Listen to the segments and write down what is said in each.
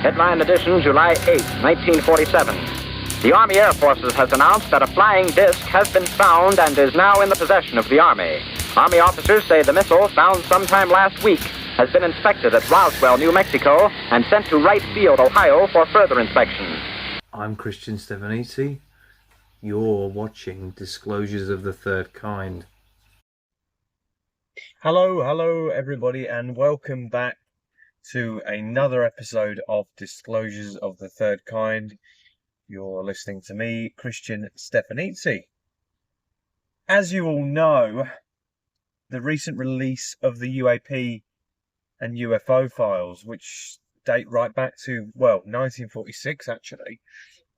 Headline edition, July 8, 1947. The Army Air Forces has announced that a flying disc has been found and is now in the possession of the Army. Army officers say the missile, found sometime last week, has been inspected at Roswell, New Mexico, and sent to Wright Field, Ohio, for further inspection. I'm Christian Steven.M.Greer. You're watching Disclosures of the Third Kind. Hello everybody, and welcome back to another episode of Disclosures of the Third Kind. You're listening to me, Christian Steven.M.Greer. As you all know, the recent release of the UAP and UFO files, which date right back to, 1946 actually,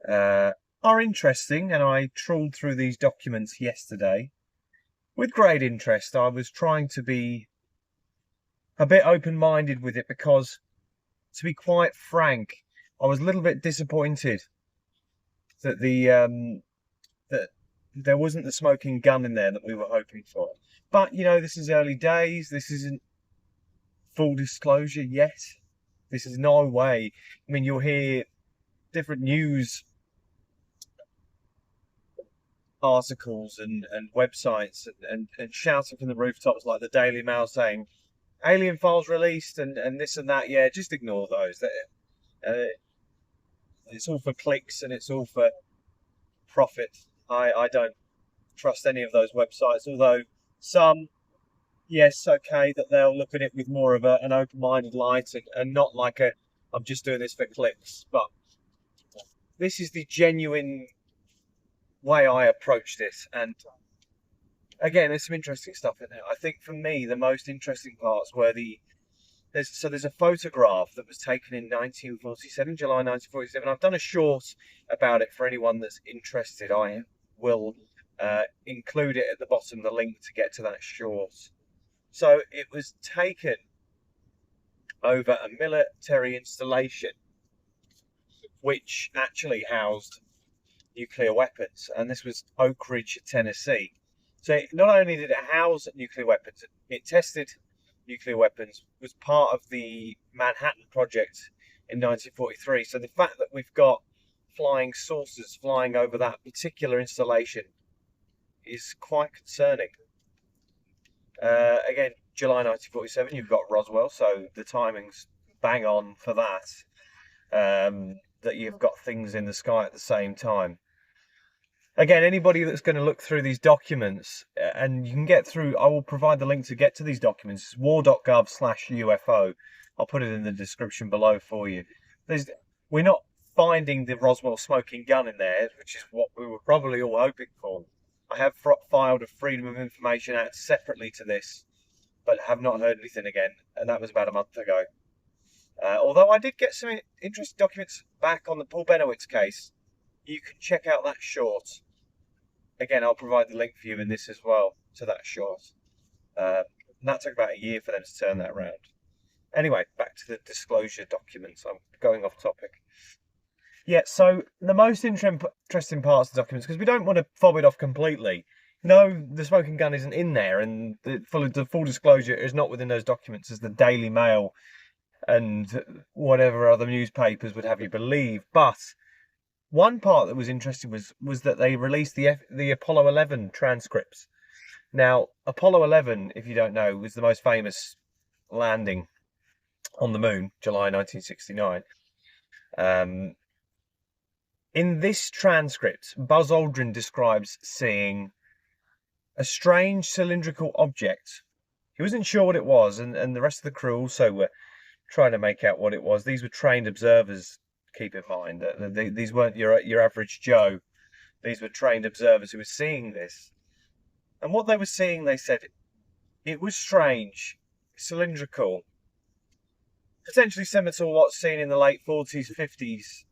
are interesting, and I trawled through these documents yesterday with great interest. I was trying to be a bit open-minded with it because, to be quite frank, I was a little bit disappointed that that there wasn't the smoking gun in there that we were hoping for. But, you know, this is early days. This isn't full disclosure yet. This is no way. I mean, you'll hear different news articles and websites and shouting from the rooftops like the Daily Mail saying, alien files released and this and that. Yeah, just ignore those. It's all for clicks and it's all for profit. I don't trust any of those websites, although some, yes, okay, that they'll look at it with more of an open-minded light and not like I'm just doing this for clicks. But this is the genuine way I approach this, and again, there's some interesting stuff in there. I think for me, the most interesting parts were there's a photograph that was taken in 1947, July 1947. I've done a short about it for anyone that's interested. I will include it at the bottom, the link to get to that short. So it was taken over a military installation which actually housed nuclear weapons, and this was Oak Ridge, Tennessee. So not only did it house nuclear weapons, it tested nuclear weapons, was part of the Manhattan Project in 1943. So the fact that we've got flying saucers flying over that particular installation is quite concerning. Again, July 1947, you've got Roswell, so the timing's bang on for that. That you've got things in the sky at the same time. Again, anybody that's going to look through these documents, and you can get through, I will provide the link to get to these documents. It's war.gov/UFO. I'll put it in the description below for you. We're not finding the Roswell smoking gun in there, which is what we were probably all hoping for. I have filed a Freedom of Information Act separately to this, but have not heard anything again, and that was about a month ago. Although I did get some interesting documents back on the Paul Benowitz case. You can check out that short. Again, I'll provide the link for you in this as well to that short. And that took about a year for them to turn that around. Anyway, back to the disclosure documents. I'm going off topic. Yeah, so the most interesting parts of the documents, because we don't want to fob it off completely. No, the smoking gun isn't in there, and the full disclosure is not within those documents, as the Daily Mail and whatever other newspapers would have you believe. But one part that was interesting was that they released the Apollo 11 transcripts. Now, Apollo 11, if you don't know, was the most famous landing on the moon, July 1969. In this transcript, Buzz Aldrin describes seeing a strange cylindrical object. He wasn't sure what it was, and the rest of the crew also were trying to make out what it was. These were trained observers. Keep in mind that these weren't your average Joe. These were trained observers who were seeing this. And what they were seeing, they said, it was strange, cylindrical, potentially similar to what's seen in the late 40s, 50s,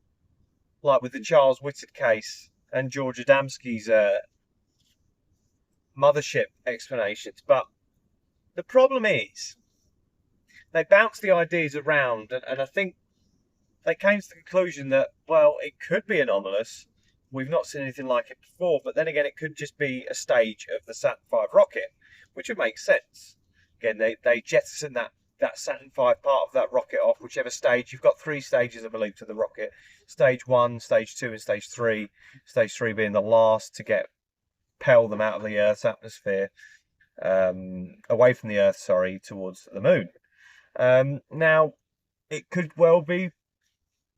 like with the Charles Whitted case and George Adamski's mothership explanations. But the problem is, they bounced the ideas around, and I think they came to the conclusion that, well, it could be anomalous. We've not seen anything like it before, but then again, it could just be a stage of the Saturn V rocket, which would make sense. Again, they jettisoned that that Saturn V part of that rocket off, whichever stage. You've got 3 stages, I believe, to the rocket. Stage 1, Stage 2, and Stage 3. Stage 3 being the last to propel them out of the Earth's atmosphere, away from the Earth, sorry, towards the moon. Now, it could well be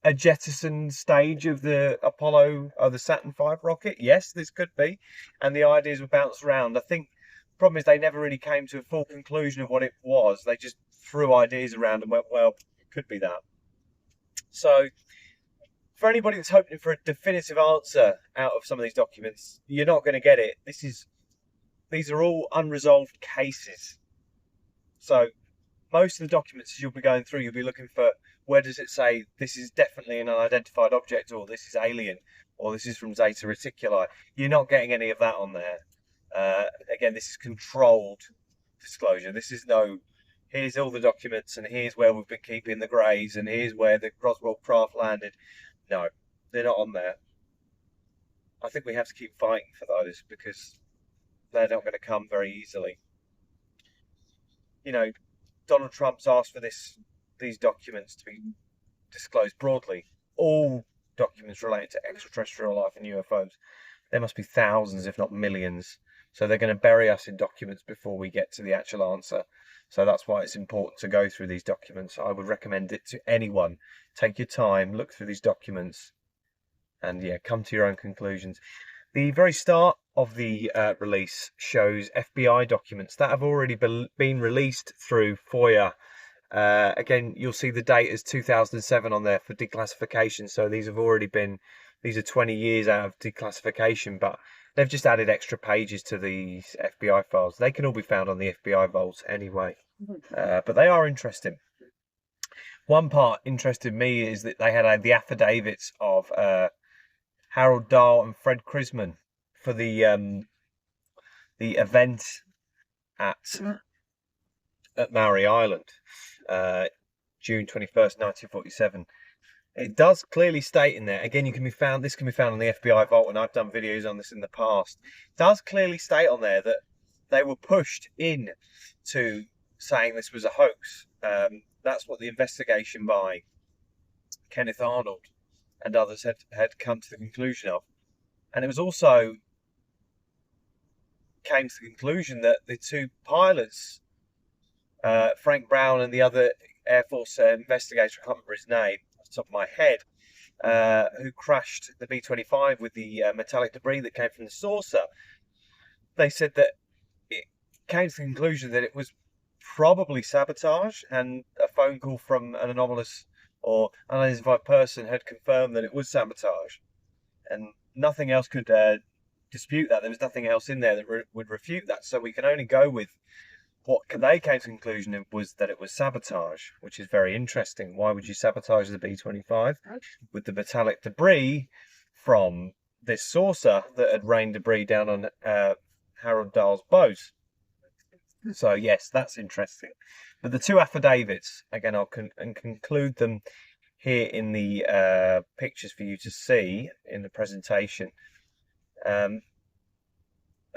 a jettison stage of the Saturn V rocket. Yes, this could be, and the ideas were bounced around. I think the problem is they never really came to a full conclusion of what it was. They just threw ideas around and went, well, it could be that. So, for anybody that's hoping for a definitive answer out of some of these documents, you're not going to get it. These are all unresolved cases. So, most of the documents as you'll be going through, you'll be looking for, where does it say this is definitely an unidentified object, or this is alien, or this is from Zeta Reticuli. You're not getting any of that on there. Again, this is controlled disclosure. This is no, here's all the documents, and here's where we've been keeping the greys, and here's where the Roswell craft landed. No, they're not on there. I think we have to keep fighting for those, because they're not going to come very easily. You know, Donald Trump's asked for these documents to be disclosed broadly. All documents related to extraterrestrial life and UFOs. There must be thousands, if not millions. So they're going to bury us in documents before we get to the actual answer. So that's why it's important to go through these documents. I would recommend it to anyone. Take your time, look through these documents, and yeah, come to your own conclusions. The very start of the release shows FBI documents that have already been released through FOIA. Again, you'll see the date as 2007 on there for declassification. So these are 20 years out of declassification, but they've just added extra pages to these FBI files. They can all be found on the FBI vaults anyway, but they are interesting. One part interested me is that they had the affidavits of Harold Dahl and Fred Krisman for the event at Maury Island, June 21st, 1947. It does clearly state in there, again, this can be found on the FBI vault, and I've done videos on this in the past. It does clearly state on there that they were pushed in to saying this was a hoax. That's what the investigation by Kenneth Arnold and others had come to the conclusion of. And it was also came to the conclusion that the two pilots, Frank Brown and the other Air Force investigator, I can't remember his name off the top of my head, who crashed the B-25 with the metallic debris that came from the saucer, they said that it came to the conclusion that it was probably sabotage, and a phone call from an anomalous or unidentified person had confirmed that it was sabotage, and nothing else could dispute that. There was nothing else in there that would refute that, so we can only go with what they came to the conclusion of, was that it was sabotage, which is very interesting. Why would you sabotage the B-25 with the metallic debris from this saucer that had rained debris down on Harold Dahl's boat? So yes, that's interesting. But the two affidavits, again, I'll conclude them here in the pictures for you to see in the presentation,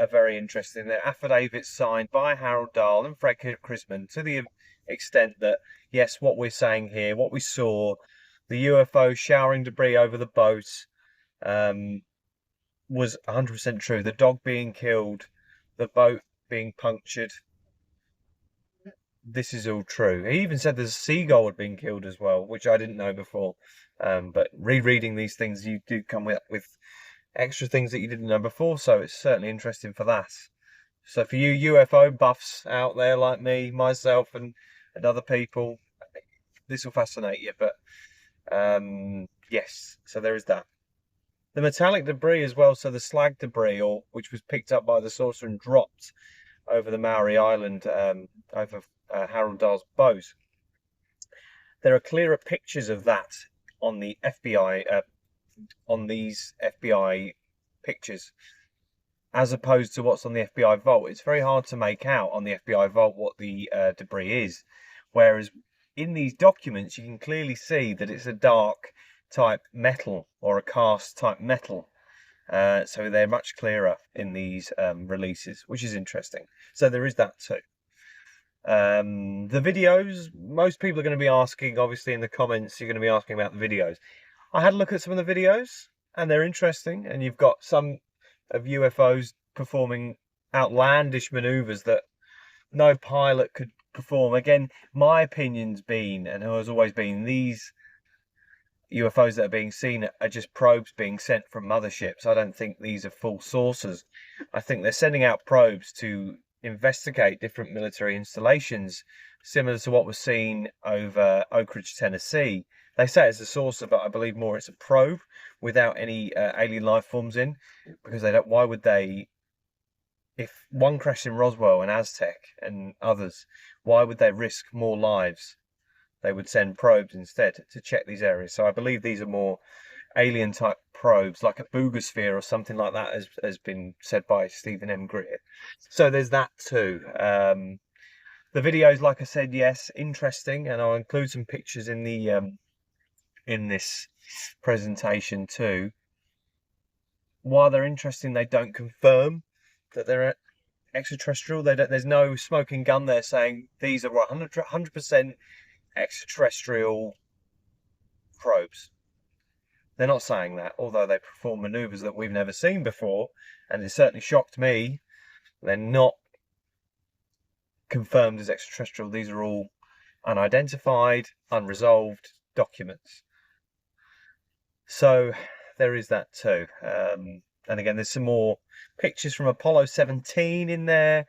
are very interesting. They're affidavits signed by Harold Dahl and Fred Krisman, to the extent that, yes, what we're saying here, what we saw, the UFO showering debris over the boat, was 100% true. The dog being killed, the boat being punctured, this is all true. He even said there's a seagull had been killed as well, which I didn't know before. But rereading these things, you do come with extra things that you didn't know before, so it's certainly interesting for that. So for you UFO buffs out there like me, myself, and other people, this will fascinate you. But yes, so there is that. The metallic debris as well, so the slag debris, which was picked up by the saucer and dropped over the Maury Island, over Harold Dahl's boat. There are clearer pictures of that on the FBI, on these FBI pictures, as opposed to what's on the FBI vault. It's very hard to make out on the FBI vault what the debris is, whereas in these documents you can clearly see that it's a dark type metal or a cast type metal. So they're much clearer in these releases, which is interesting. So there is that too. The videos, most people are going to be asking, obviously in the comments, you're going to be asking about the videos. I had a look at some of the videos and they're interesting, and you've got some of UFOs performing outlandish maneuvers that no pilot could perform. Again, my opinion's been, and has always been, these UFOs that are being seen are just probes being sent from motherships. I don't think these are full saucers. I think they're sending out probes to investigate different military installations, similar to what was seen over Oak Ridge, Tennessee. They say it's a saucer, but I believe more it's a probe without any alien life forms in, because they don't. Why would they? If one crashed in Roswell and Aztec and others, why would they risk more lives? They would send probes instead to check these areas. So I believe these are more alien type probes, like a boogosphere or something like that, has been said by Steven.M.Greer. So there's that too. The videos, like I said, yes, interesting, and I'll include some pictures in the in this presentation too. While they're interesting, they don't confirm that they're extraterrestrial. There's no smoking gun there saying these are 100% extraterrestrial probes. They're not saying that, although they perform maneuvers that we've never seen before, and it certainly shocked me. They're not confirmed as extraterrestrial. These are all unidentified, unresolved documents. So there is that too. And again, there's some more pictures from Apollo 17 in there.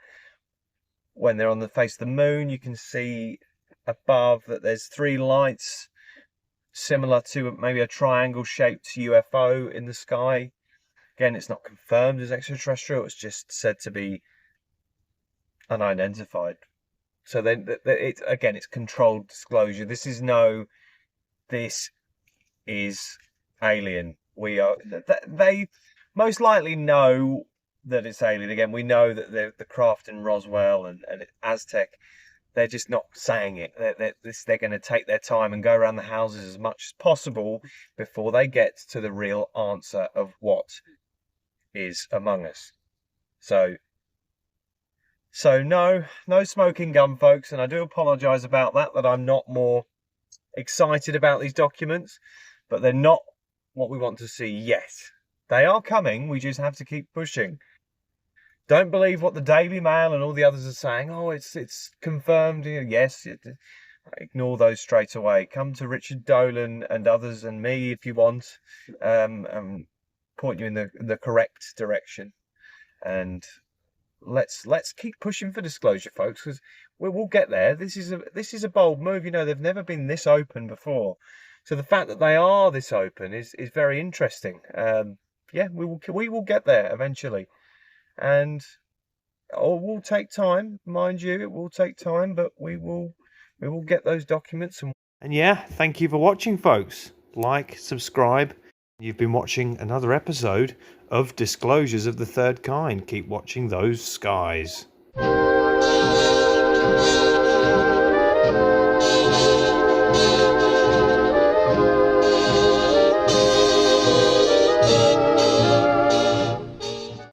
When they're on the face of the moon, you can see above that there's 3 lights, similar to maybe a triangle-shaped UFO in the sky. Again, it's not confirmed as extraterrestrial. It's just said to be unidentified. So then, it's controlled disclosure. This is alien. They most likely know that it's alien. Again, we know that the craft in Roswell and Aztec, they're just not saying it. They're going to take their time and go around the houses as much as possible before they get to the real answer of what is among us. So no smoking gun, folks, and I do apologise about that I'm not more excited about these documents, but they're not what we want to see yet. They are coming, we just have to keep pushing. Don't believe what the Daily Mail and all the others are saying. Oh, it's confirmed. Yes, ignore those straight away. Come to Richard Dolan and others and me if you want, and point you in the correct direction. And let's keep pushing for disclosure, folks, because we'll get there. This is a bold move. You know, they've never been this open before. So the fact that they are this open is very interesting. Yeah, we will get there eventually. And it will take time, mind you, it will take time, but we will get those documents. And yeah, thank you for watching, folks. Like, subscribe. You've been watching another episode of Disclosures of the Third Kind. Keep watching those skies.